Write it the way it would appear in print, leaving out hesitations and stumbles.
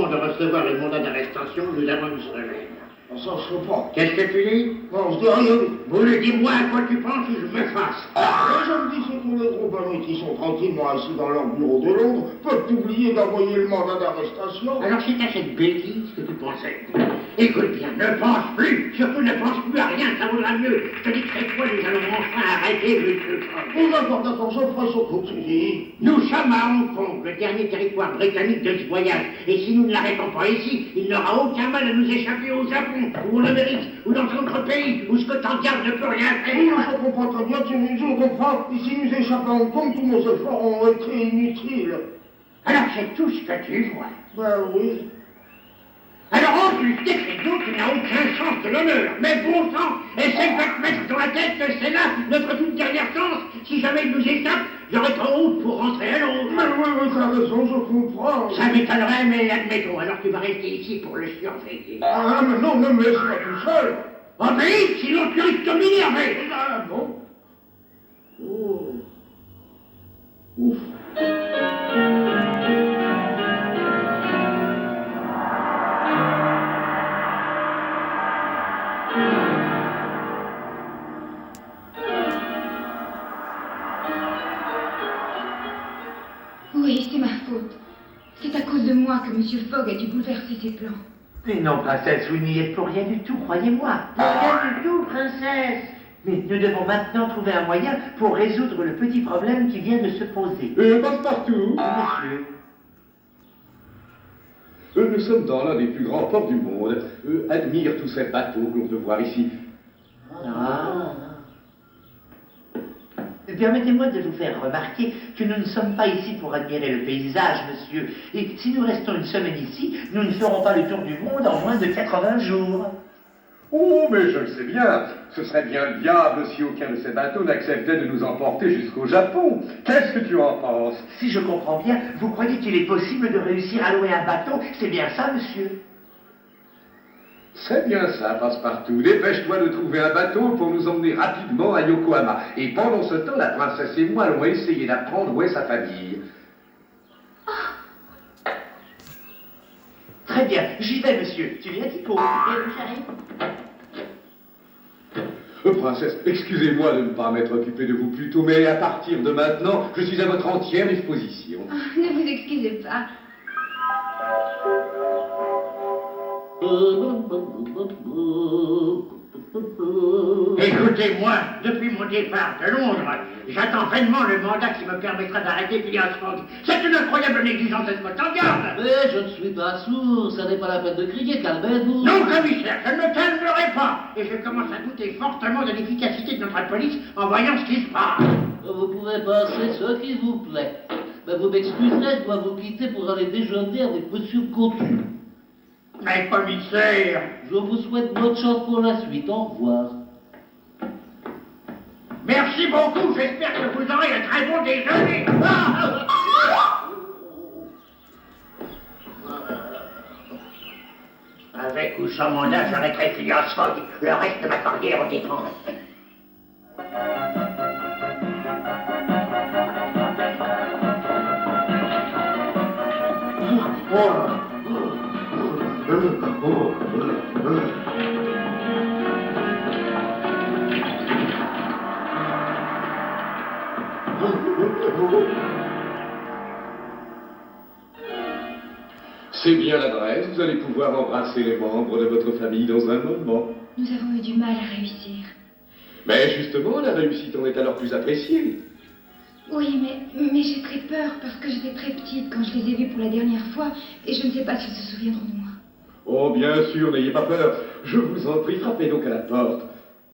moment de recevoir le mandat d'arrestation, nous avons une semaine. Ça, je sais pas. Qu'est-ce que tu dis? Non, je dis rien. Vous le dis-moi à quoi tu penses ou je m'efface. Je me dis, c'est que les gros amis qui sont tranquillement assis dans leur bureau de Londres peuvent oublier d'envoyer le mandat d'arrestation. Alors c'est à cette bêtise que tu pensais. Écoute bien, ne pense plus, surtout ne pense plus à rien, ça vaudra mieux. Je te dis que cette fois, nous allons enfin arrêter le jeu. D'accord, je ferai ce coup de fusil. Nous sommes à Hong Kong, le dernier territoire britannique de ce voyage. Et si nous ne l'arrêtons pas ici, il n'aura aucun mal à nous échapper au Japon, ou en Amérique, ou dans d'autres pays, où Scotland Yard ne peut rien faire. Oui, je comprends très bien, je comprends. Et si nous échappons à Hong Kong, tous nos efforts ont été inutiles. Alors c'est tout ce que tu vois. Ben oui. Alors en plus, décris-nous qu'il n'a aucun sens de l'honneur. Mais bon sang, essaie de te mettre dans la tête que c'est là notre toute dernière chance. Si jamais il nous échappe, j'aurai trop honte pour rentrer à Londres. Oui, tu as raison, je comprends. Ça m'étonnerait, mais admettons. Alors tu vas rester ici pour le surveiller. Ah, mais non, mais je suis pas tout seul. Obéis, sinon tu risques de m'énerver. Ah, bon. Oh. Ouf. Oui, c'est ma faute. C'est à cause de moi que M. Fogg a dû bouleverser ses plans. Mais non, princesse, vous n'y êtes pour rien du tout, croyez-moi. Rien du tout, princesse. Mais nous devons maintenant trouver un moyen pour résoudre le petit problème qui vient de se poser. Passe-partout. Monsieur. Nous sommes dans l'un des plus grands ports du monde. Admire tous ces bateaux que l'on peut voir ici. Ah. Permettez-moi de vous faire remarquer que nous ne sommes pas ici pour admirer le paysage, monsieur. Et si nous restons une semaine ici, nous ne ferons pas le tour du monde en moins de 80 jours. Oh, mais je le sais bien. Ce serait bien le diable si aucun de ces bateaux n'acceptait de nous emporter jusqu'au Japon. Qu'est-ce que tu en penses? Si je comprends bien, vous croyez qu'il est possible de réussir à louer un bateau? C'est bien ça, monsieur? C'est bien ça, Passe-Partout. Dépêche-toi de trouver un bateau pour nous emmener rapidement à Yokohama. Et pendant ce temps, la princesse et moi allons essayer d'apprendre où est sa famille. Très bien, j'y vais, monsieur. Tu viens, Tipo? J'arrive. Princesse, excusez-moi de ne pas m'être occupé de vous plus tôt, mais à partir de maintenant, je suis à votre entière disposition. Oh, ne vous excusez pas. Écoutez-moi, depuis mon départ de Londres, j'attends vainement le mandat qui me permettra d'arrêter Phileas Fogg. C'est une incroyable négligence de Scotland Yard. Mais je ne suis pas sourd, ça n'est pas la peine de crier, calmez-vous. Non, commissaire, je ne me calmerai pas. Et je commence à douter fortement de l'efficacité de notre police en voyant ce qui se passe. Vous pouvez penser ce qui vous plaît. Mais vous m'excuserez, je dois vous quitter pour aller déjeuner avec Monsieur Cotu. Mais commissaire... Je vous souhaite bonne chance pour la suite, au revoir. Merci beaucoup, j'espère que vous aurez un très bon déjeuner. Avec ou sans mandat, j'arrêterai Phileas Fogg. Le reste de ma carrière en dépend. C'est bien l'adresse, vous allez pouvoir embrasser les membres de votre famille dans un moment. Nous avons eu du mal à réussir. Mais justement, la réussite en est alors plus appréciée. Oui, mais j'ai très peur parce que j'étais très petite quand je les ai vus pour la dernière fois et je ne sais pas s'ils se souviendront de moi. Oh, bien sûr, n'ayez pas peur. Je vous en prie, frappez donc à la porte.